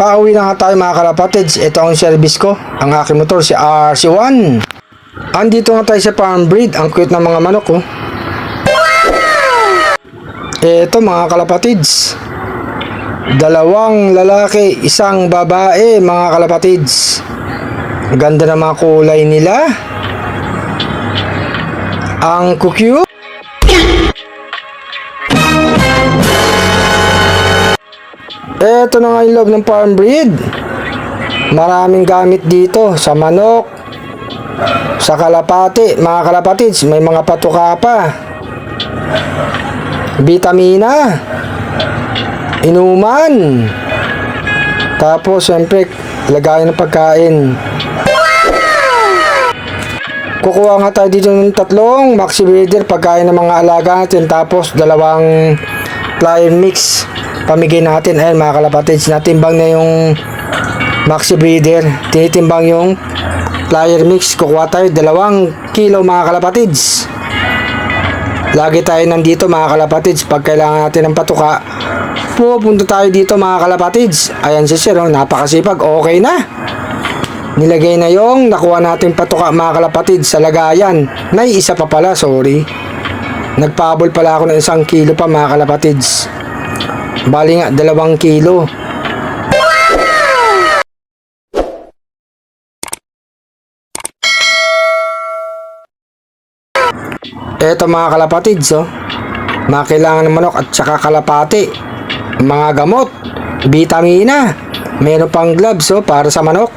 Pauwi na nga tayo mga kalapatids. Ito ang service ko. Ang aking motor si RC1. Andito nga tayo sa farm breed. Ang cute ng mga manok oh. Ito mga kalapatids. Dalawang lalaki, isang babae mga kalapatids. Ganda ng mga kulay nila. Ang cute. Ito na nga yung loob ng farm breed. Maraming gamit dito sa manok, sa kalapati, mga kalapatids. May mga patuka pa, vitamina, inuman, tapos syempre lagayan ng pagkain. Kukuha nga tayo dito ng tatlong maxi breeder pagkain ng mga alaga natin, tapos dalawang flyer mix pamigay natin. Ayan mga kalapatids, natimbang na yung maxi breeder, tinitimbang yung flyer mix. Kukuha tayo 2 kilo mga kalapatids. Lagi tayo nandito mga kalapatids pag kailangan natin ng patuka. Pupunta tayo dito mga kalapatids. Ayan si sir, napakasipag. Okay na, nilagay na yung nakuha natin patuka mga kalapatids sa lagayan. May isa pa pala, sorry, nagpabol pala ako ng 1 kilo pa mga kalapatids. Bali nga 2 kilo. Eto mga kalapatids oh, mga kailangan ng manok at saka kalapati. Mga gamot, vitamina, meron pang gloves oh, para sa manok.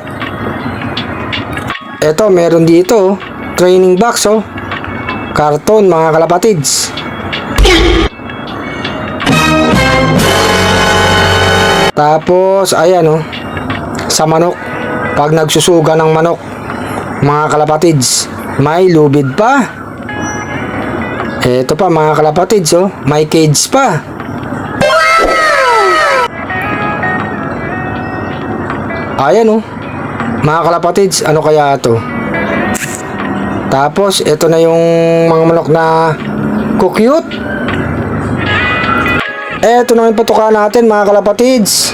Eto meron dito oh, training box oh, karton mga kalapatids. Tapos ayan oh, sa manok, pag nagsusuga ng manok mga kalapatids, may lubid pa. Ito pa mga kalapatids oh, may cage pa. Ayan oh, mga kalapatids, ano kaya to? Tapos ito na yung mga manok na cute. Eto na yung patuka natin mga kalapatids.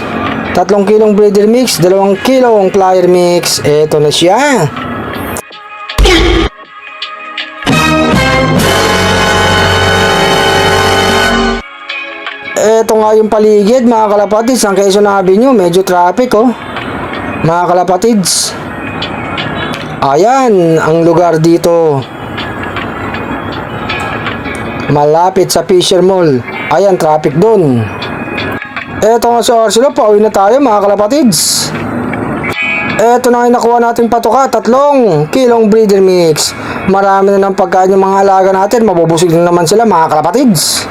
3 kilong breeder mix, 2 kilong flyer mix. Eto na siya. Eto nga yung paligid mga kalapatids ng Quezon Avenue. Medyo traffic oh, mga kalapatids. Ayan ang lugar dito, malapit sa Fisher Mall. Ayan, traffic dun. Eto nga sa Arcelo, pauwi na tayo mga kalapatids. Eto na yung nakuha natin patuka, 3 kilong breeder mix. Marami na ng pagkain yung mga alaga natin. Mabubusig na naman sila mga kalapatids.